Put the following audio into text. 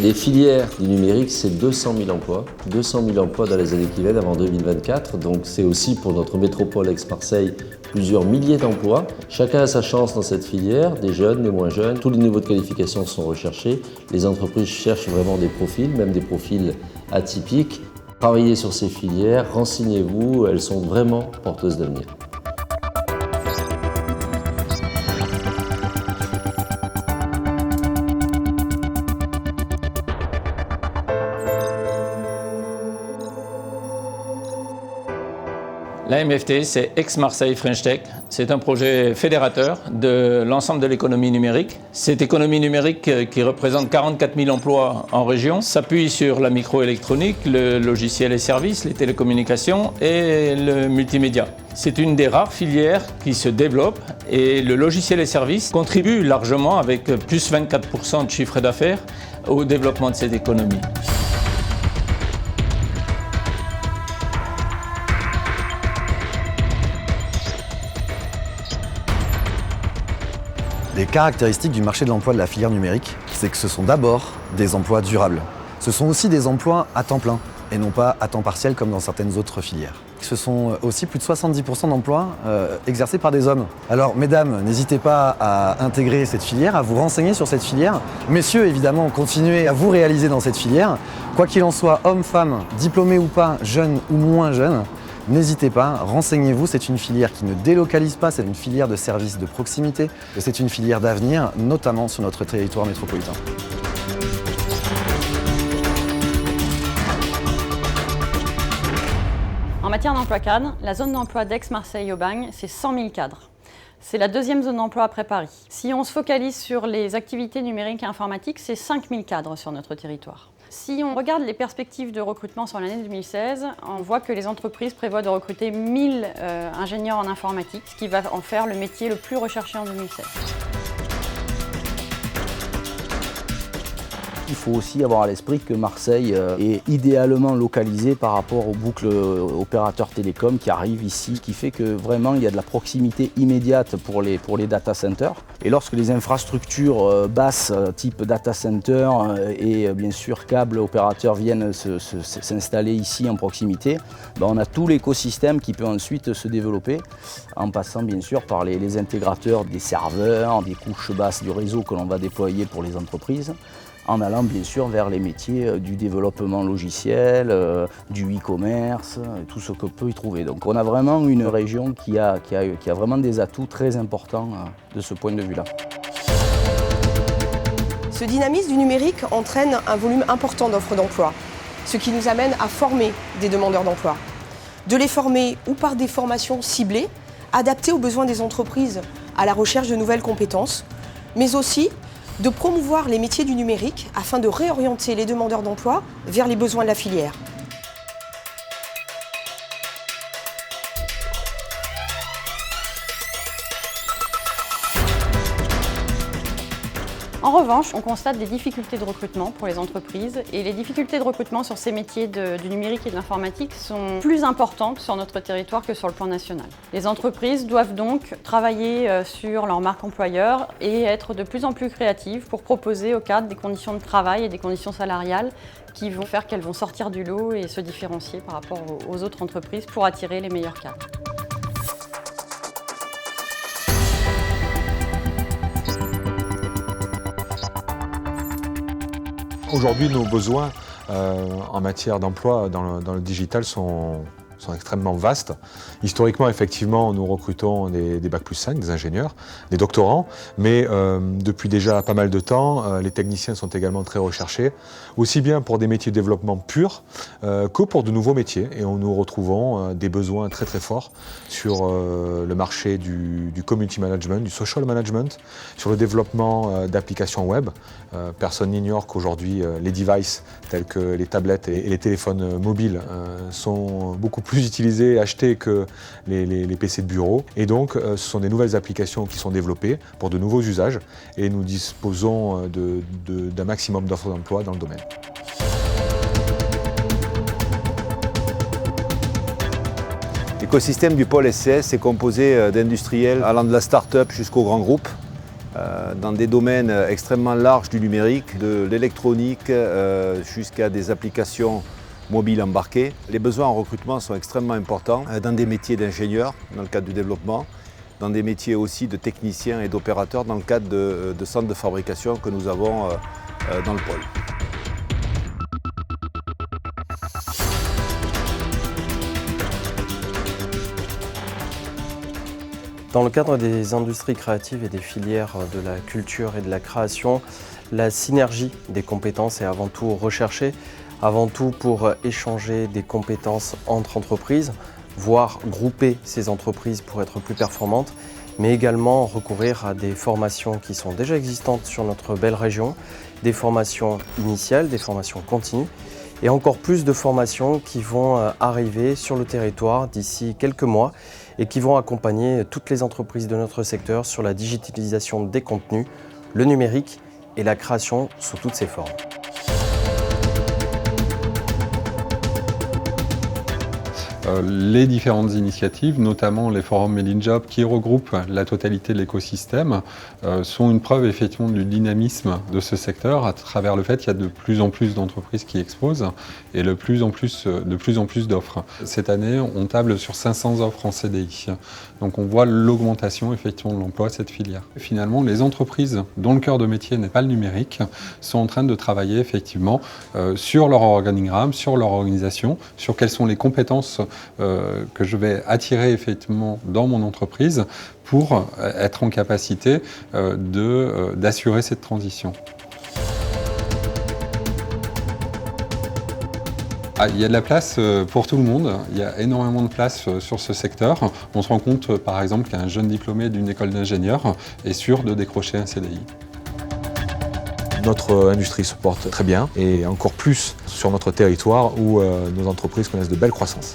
Les filières du numérique, c'est 200 000 emplois. 200 000 emplois dans les années qui viennent avant 2024. Donc c'est aussi pour notre métropole Aix-Marseille plusieurs milliers d'emplois. Chacun a sa chance dans cette filière, des jeunes, des moins jeunes. Tous les niveaux de qualification sont recherchés. Les entreprises cherchent vraiment des profils, même des profils atypiques. Travaillez sur ces filières, renseignez-vous, elles sont vraiment porteuses d'avenir. La MFT, c'est Aix-Marseille French Tech. C'est un projet fédérateur de l'ensemble de l'économie numérique. Cette économie numérique qui représente 44 000 emplois en région s'appuie sur la microélectronique, le logiciel et services, les télécommunications et le multimédia. C'est une des rares filières qui se développe et le logiciel et services contribue largement avec plus 24% de chiffre d'affaires au développement de cette économie. Les caractéristiques du marché de l'emploi de la filière numérique, c'est que ce sont d'abord des emplois durables. Ce sont aussi des emplois à temps plein et non pas à temps partiel comme dans certaines autres filières. Ce sont aussi plus de 70% d'emplois exercés par des hommes. Alors mesdames, n'hésitez pas à intégrer cette filière, à vous renseigner sur cette filière. Messieurs, évidemment, continuez à vous réaliser dans cette filière. Quoi qu'il en soit, hommes, femmes, diplômés ou pas, jeunes ou moins jeunes, n'hésitez pas, renseignez-vous, c'est une filière qui ne délocalise pas, c'est une filière de services de proximité et c'est une filière d'avenir, notamment sur notre territoire métropolitain. En matière d'emploi cadre, la zone d'emploi d'Aix-Marseille-Aubagne, c'est 100 000 cadres. C'est la deuxième zone d'emploi après Paris. Si on se focalise sur les activités numériques et informatiques, c'est 5 000 cadres sur notre territoire. Si on regarde les perspectives de recrutement sur l'année 2016, on voit que les entreprises prévoient de recruter 1000 ingénieurs en informatique, ce qui va en faire le métier le plus recherché en 2016. Il faut aussi avoir à l'esprit que Marseille est idéalement localisé par rapport aux boucles opérateurs télécoms qui arrivent ici, ce qui fait que vraiment il y a de la proximité immédiate pour les data centers. Et lorsque les infrastructures basses type data center et bien sûr câbles opérateurs viennent s'installer ici en proximité, on a tout l'écosystème qui peut ensuite se développer en passant bien sûr par les intégrateurs des serveurs, des couches basses du réseau que l'on va déployer pour les entreprises, en allant bien sûr vers les métiers du développement logiciel, du e-commerce, tout ce qu'on peut y trouver. Donc on a vraiment une région qui a vraiment des atouts très importants de ce point de vue-là. Ce dynamisme du numérique entraîne un volume important d'offres d'emploi, ce qui nous amène à former des demandeurs d'emploi. De les former ou par des formations ciblées, adaptées aux besoins des entreprises à la recherche de nouvelles compétences, mais aussi de promouvoir les métiers du numérique afin de réorienter les demandeurs d'emploi vers les besoins de la filière. En revanche, on constate des difficultés de recrutement pour les entreprises et les difficultés de recrutement sur ces métiers du numérique et de l'informatique sont plus importantes sur notre territoire que sur le plan national. Les entreprises doivent donc travailler sur leur marque employeur et être de plus en plus créatives pour proposer aux cadres des conditions de travail et des conditions salariales qui vont faire qu'elles vont sortir du lot et se différencier par rapport aux autres entreprises pour attirer les meilleurs cadres. Aujourd'hui, nos besoins en matière d'emploi dans le digital sont extrêmement vastes. Historiquement, effectivement, nous recrutons des Bac+5, des ingénieurs, des doctorants, mais depuis déjà pas mal de temps, les techniciens sont également très recherchés, aussi bien pour des métiers de développement purs que pour de nouveaux métiers. Et nous retrouvons des besoins très très forts sur le marché du community management, du social management, sur le développement d'applications web. Personne n'ignore qu'aujourd'hui, les devices tels que les tablettes et les téléphones mobiles sont beaucoup plus utilisés et achetés que les PC de bureau. Et donc, ce sont des nouvelles applications qui sont développées pour de nouveaux usages et nous disposons d'un maximum d'offres d'emploi dans le domaine. L'écosystème du pôle SCS est composé d'industriels allant de la start-up jusqu'au grand groupe dans des domaines extrêmement larges du numérique, de l'électronique jusqu'à des applications mobiles embarquées. Les besoins en recrutement sont extrêmement importants dans des métiers d'ingénieurs, dans le cadre du développement, dans des métiers aussi de techniciens et d'opérateurs dans le cadre de centres de fabrication que nous avons dans le pôle. Dans le cadre des industries créatives et des filières de la culture et de la création, la synergie des compétences est avant tout recherchée, avant tout pour échanger des compétences entre entreprises, voire grouper ces entreprises pour être plus performantes, mais également recourir à des formations qui sont déjà existantes sur notre belle région, des formations initiales, des formations continues, et encore plus de formations qui vont arriver sur le territoire d'ici quelques mois et qui vont accompagner toutes les entreprises de notre secteur sur la digitalisation des contenus, le numérique et la création sous toutes ses formes. Les différentes initiatives, notamment les forums Made in Job qui regroupent la totalité de l'écosystème, sont une preuve effectivement du dynamisme de ce secteur à travers le fait qu'il y a de plus en plus d'entreprises qui exposent et de plus en plus d'offres. Cette année, on table sur 500 offres en CDI. Donc on voit l'augmentation effectivement de l'emploi de cette filière. Finalement, les entreprises dont le cœur de métier n'est pas le numérique sont en train de travailler effectivement sur leur organigramme, sur leur organisation, sur quelles sont les compétences que je vais attirer effectivement dans mon entreprise pour être en capacité d'assurer cette transition. Il y a de la place pour tout le monde, il y a énormément de place sur ce secteur. On se rend compte par exemple qu'un jeune diplômé d'une école d'ingénieur est sûr de décrocher un CDI. Notre industrie se porte très bien et encore plus sur notre territoire où nos entreprises connaissent de belles croissances.